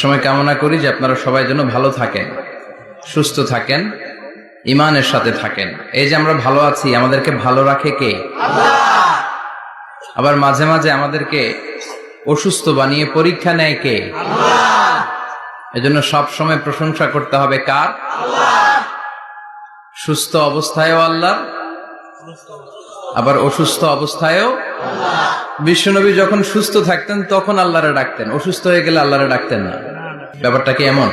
সবসময় কামনা করি যে আপনারা সবাই যেন ভালো থাকেন, সুস্থ থাকেন, ঈমানের সাথে থাকেন। এই যে আমরা ভালো আছি, আমাদেরকে ভালো রাখে কে? আল্লাহ। আবার মাঝে মাঝে আমাদেরকে অসুস্থ বানিয়ে পরীক্ষা নেয় কে? আল্লাহ। এজন্য সব সময় প্রশংসা করতে হবে কার? আল্লাহ। সুস্থ অবস্থায়ও আল্লাহ, আবার অসুস্থ অবস্থায়ও আল্লাহ। বিশ্বনবী যখন সুস্থ থাকতেন তখন আল্লাহরে ডাকতেন, অসুস্থ হয়ে গেলে আল্লাহরে ডাকতেন না। ব্যাপারটা কি এমন?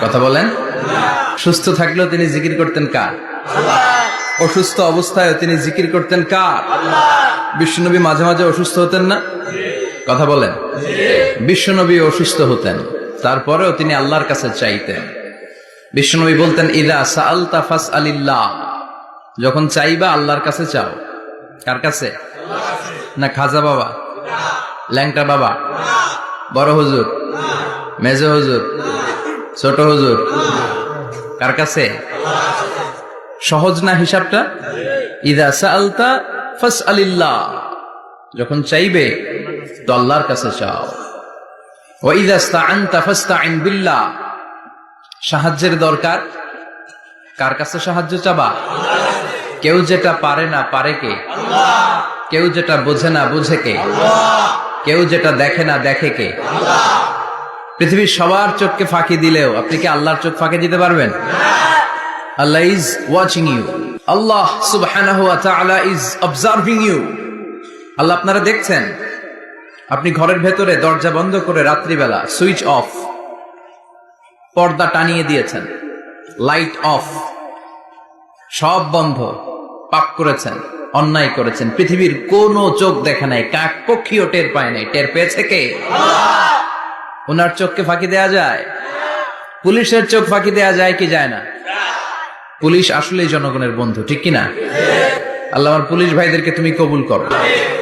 কথা বলেন। সুস্থ থাকলেও তিনি জিকির করতেন কার? আল্লাহ। অসুস্থ অবস্থায়ও তিনি জিকির করতেন কার? আল্লাহ। বিশ্বনবী মাঝে মাঝে অসুস্থ হতেন না? কথা বলেন। বিশ্বনবী অসুস্থ হতেন, তারপরেও তিনি আল্লাহর কাছে চাইতেন। বিশ্বনবী বলতেন, ইযা সাআলতা ফাসআলিল্লাহ, যখন চাইবা আল্লাহর কাছে চাও। কার কাছে? না খাজা বাবা, ল্যাংটা বাবা, বড় হুজুর, মেজ হুজুর, ছোট হুজুর? কার কাছে? সহজ না হিসাবটা? ইযা সাআলতা ফাসআলিল্লাহ, যখন চাইবে তো আল্লাহর কাছে চাও। ওয়া ইযা ইসতাআনতা ফাসতাইন বিল্লাহ, সাহায্যের দরকার কার কাছে সাহায্য চাবা? কেউ যেটা পারে না পারে কে? আল্লাহ। কেউ যেটা বোঝে না বুঝে কে? আল্লাহ। কেউ যেটা দেখে না দেখে কে? আল্লাহ। পৃথিবীর সবার চোখকে ফাঁকি দিলেও আপনি কি আল্লাহর চোখ ফাঁকি দিতে পারবেন? আল্লাহ ইজ ওয়াচিং ইউ, আল্লাহ সুবহানাহু ওয়া তাআলা ইজ অবজার্ভিং ইউ। আল্লাহ আপনারা দেখছেন। আপনি ঘরের ভেতরে দরজা বন্ধ করে রাত্রিবেলা সুইচ অফ, পর্দা টানিয়ে দিয়েছেন, লাইট অফ, সব বন্ধ, পাপ করেছেন, অন্যায় করেছেন, পৃথিবীর কোনো চোখ দেখে নাই, কাক পক্ষীও টের পায় নাই। টের পেয়েছে কে? আল্লাহ। ওনার চোখকে ফাঁকি দেয়া যায়? পুলিশের চোখ ফাঁকি দেয়া যায় কি যায় না? পুলিশ আসলেই জনগণের বন্ধু, ঠিক কিনা? আল্লাহ আমার পুলিশ ভাইদেরকে তুমি কবুল করো।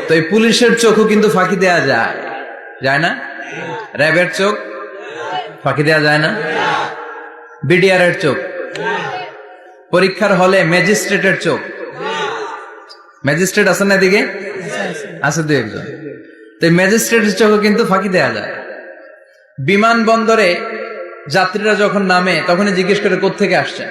তো এই পুলিশের চোখও কিন্তু ফাঁকি দেয়া যায়, যায় না? র্যাবের চোখ ফাঁকি দেয়া যায় না? বিডিআরের চোখ, পরীক্ষার হলে ম্যাজিস্ট্রেটের চোখ, ম্যাজিস্ট্রেট আছেন না এদিকে? আছে দু একজন। তো ম্যাজিস্ট্রেটের চোখও কিন্তু ফাঁকি দেয়া যায়। বিমানবন্দরে যাত্রীরা যখন নামে তখনই জিজ্ঞেস করে কোত্থেকে আসছেন।